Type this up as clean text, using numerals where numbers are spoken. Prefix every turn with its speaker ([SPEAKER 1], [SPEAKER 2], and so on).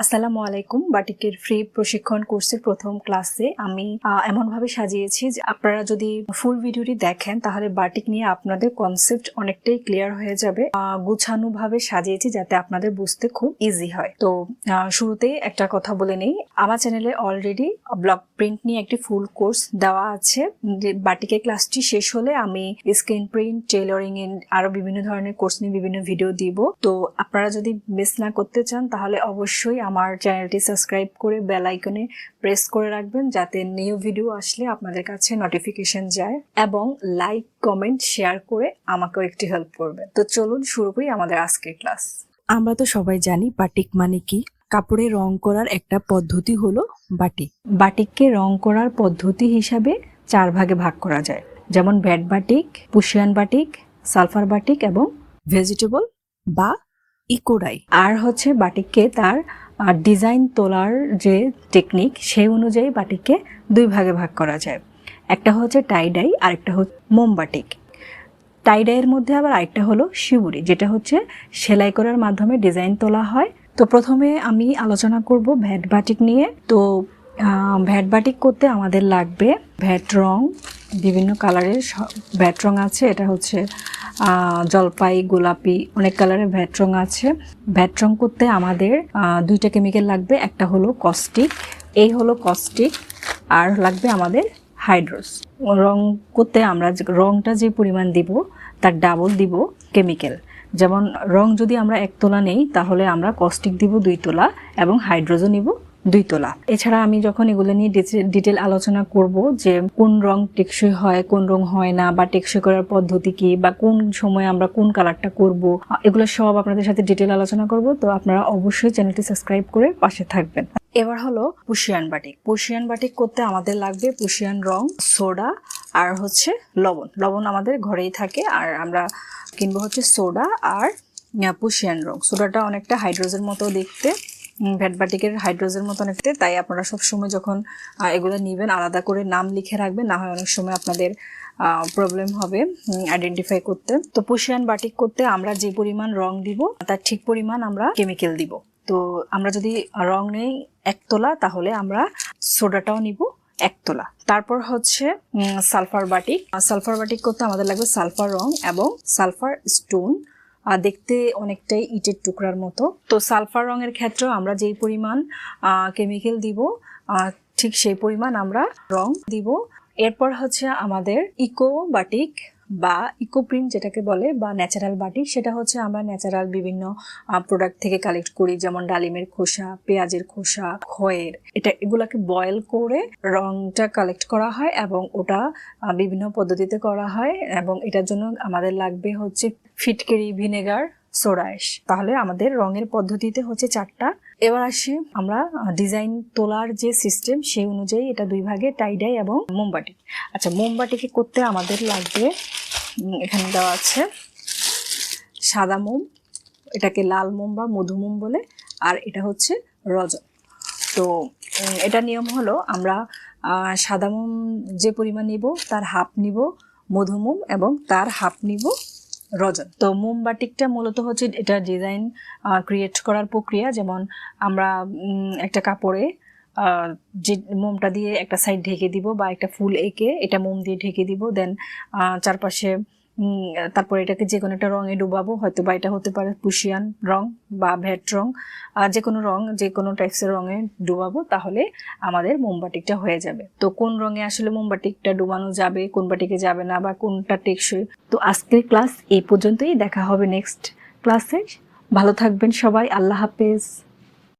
[SPEAKER 1] আসসালামু আলাইকুম। বাটিকের ফ্রি প্রশিক্ষণ কোর্সের প্রথম ক্লাসে আমি এমনভাবে সাজিয়েছি যে আপনারা যদি ফুল ভিডিওটি দেখেন তাহলে বাটিক নিয়ে আপনাদের কনসেপ্ট অনেকটাই ক্লিয়ার হয়ে যাবে। গুছানো ভাবে সাজিয়েছি যাতে আপনাদের বুঝতে খুব ইজি হয়। তো শুরুতেই একটা কথা বলে নেই, আমার চ্যানেলে অলরেডি ব্লক প্রিন্ট নিয়ে একটি ফুল কোর্স দেওয়া আছে। বাটিকের ক্লাসটি শেষ হলে আমি স্ক্রিন প্রিন্ট, টেইলরিং এন্ড আরো বিভিন্ন ধরনের কোর্স নিয়ে বিভিন্ন ভিডিও দিব। তো আপনারা যদি মিস না করতে চান তাহলে অবশ্যই আমার চ্যানেলটি সাবস্ক্রাইব করে বেল আইকনে প্রেস করে রাখবেন যাতে নিউ ভিডিও আসলে আপনাদের কাছে নোটিফিকেশন যায়, এবং লাইক, কমেন্ট, শেয়ার করে আমাকেও একটু হেল্প করবেন। তো চলুন শুরু করি আমাদের আজকের ক্লাস।
[SPEAKER 2] আমরা তো সবাই জানি বাটিক মানে কি। কাপড়ে রং করার একটা পদ্ধতি হলো বাটিক।
[SPEAKER 1] বাটিককে রং করার পদ্ধতি হিসাবে 4 ভাগে ভাগ করা যায়, যেমন vat batik, Prussian batik, sulphur batik এবং
[SPEAKER 2] ভেজিটেবল বা ইকোডাই।
[SPEAKER 1] আর হচ্ছে বাটিককে তার ডিজাইন তোলার যে টেকনিক সেই অনুযায়ী বাটিককে 2 ভাগে ভাগ করা যায়। একটা হচ্ছে টাইডাই আর একটা হচ্ছে মোম বাটিক। টাইডাইয়ের মধ্যে আবার আরেকটা হলো শিবুরি, যেটা হচ্ছে সেলাই করার মাধ্যমে ডিজাইন তোলা হয়। তো প্রথমে আমি আলোচনা করব ভ্যাট বাটিক নিয়ে। তো ভ্যাট বাটিক করতে আমাদের লাগবে ভ্যাট রং, বিভিন্ন কালারের ভ্যাট রং আছে। এটা হচ্ছে জলপাই, গোলাপি, অনেক কালারের ভ্যাট রং আছে। ভ্যাট রং করতে আমাদের 2টা কেমিক্যাল লাগবে। একটা হলো কস্টিক, এই হলো কস্টিক, আর লাগবে আমাদের হাইড্রোস। রং করতে আমরা রংটা যে পরিমাণ দিব তার ডাবল দিব কেমিক্যাল। যেমন রং যদি আমরা 1 তোলা নেই তাহলে আমরা কস্টিক দিব 2 তোলা এবং হাইড্রোজও নিব 2 তোলা। এছাড়া আমি যখন এগুলো নিয়ে ডিটেল আলোচনা করব যে কোন রং টেকসই হয়, কোন রং হয় না, বা টেকসই করার পদ্ধতি কি, বা কোন সময় আমরা কোন কালারটা করব, এগুলো সব আপনাদের সাথে ডিটেল আলোচনা করব। তো আপনারা অবশ্যই চ্যানেলটি সাবস্ক্রাইব করে পাশে থাকবেন। এবার হলো পুশিয়ান বাটিক। পুশিয়ান বাটিক করতে আমাদের লাগবে পুশিয়ান রং, সোডা আর হচ্ছে লবণ। লবণ আমাদের ঘরেই থাকে, আর আমরা কিনবো হচ্ছে সোডা আর পুশিয়ান রং। সোডাটা অনেকটা হাইড্রোজেন মতো দেখতে, ভ্যাট বাটিকের হাইড্রোজেন মতো দেখতে, তাই আপনারা সবসময় যখন এগুলো নেবেন আলাদা করে নাম লিখে রাখবেন, না হয় অনেক সময় আপনাদের প্রবলেম হবে আইডেন্টিফাই করতে। তো পুশিয়ান বাটিক করতে আমরা যে পরিমাণ রং দিব তার ঠিক পরিমাণ আমরা কেমিক্যাল দিব। তো আমরা যদি রং নেই 1 তোলা তাহলে আমরা সোডাটাও নিব 1 তোলা। তারপর হচ্ছে সালফার বাটিক। সালফার বাটিক করতে আমাদের লাগবে সালফার রং এবং সালফার স্টোন, দেখতে অনেকটাই ইটের টুকরার মতো। তো সালফার রঙের ক্ষেত্রেও আমরা যেই পরিমাণ কেমিক্যাল দিব ঠিক সেই পরিমাণ আমরা রং দিব। এরপর হচ্ছে আমাদের ইকো বাটিক বা ইকো প্রিন্ট যেটাকে বলে, বা ন্যাচারাল বাটিক। সেটা হচ্ছে আমরা ন্যাচারাল বিভিন্ন প্রোডাক্ট থেকে কালেক্ট করি, যেমন ডালিমের খোসা, পেঁয়াজের খোসা, খয়ের, এগুলাকে বয়েল করে রংটা কালেক্ট করা হয় এবং ওটা বিভিন্ন পদ্ধতিতে করা হয়। এবং এটার জন্য আমাদের লাগবে হচ্ছে ফিটকিরি, ভিনেগার, সোডা অ্যাশ। তাহলে আমাদের রঙের পদ্ধতিতে হচ্ছে 4টা। এবার আসি আমরা ডিজাইন তোলার যে সিস্টেম সেই অনুযায়ী এটা 2 ভাগে, টাইডাই এবং মোমবাটি। আচ্ছা, মোমবাটিকে করতে আমাদের লাগবে, এখানে দেওয়া আছে সাদা মোম, এটাকে লাল মোম বা মধু মোম বলে, আর এটা হচ্ছে রজন। তো এটা নিয়ম হলো আমরা সাদা মোম যে পরিমাণ নিব তার হাফ নিব মধু মোম এবং তার হাফ নিব রজন। তো মোম বাটিকটা মূলত হচ্ছে এটা ডিজাইন ক্রিয়েট করার প্রক্রিয়া। যেমন আমরা একটা কাপড়ে যে মোমটা দিয়ে একটা সাইড ঢেকে দিব বা একটা ফুল এঁকে এটা মোম দিয়ে ঢেকে দিব, দেন চারপাশে তারপর এটাকে যে কোনো একটা রঙে ডুবাবো, হয়তো বা এটা হতে পারে পুশিয়ান রং বা ভ্যাট রং, যে কোনো রং, যে কোনো টাইপসের রঙে ডুবাবো, তাহলে আমাদের মোমবাটিকটা হয়ে যাবে। তো কোন রঙে আসলে মোমবাটিকটা ডুবানো যাবে, কোন বাটিকে যাবে না, বা কোনটা টেকসই। তো আজকের ক্লাস এই পর্যন্তই, দেখা হবে নেক্সট ক্লাসে। ভালো থাকবেন সবাই, আল্লাহ হাফেজ।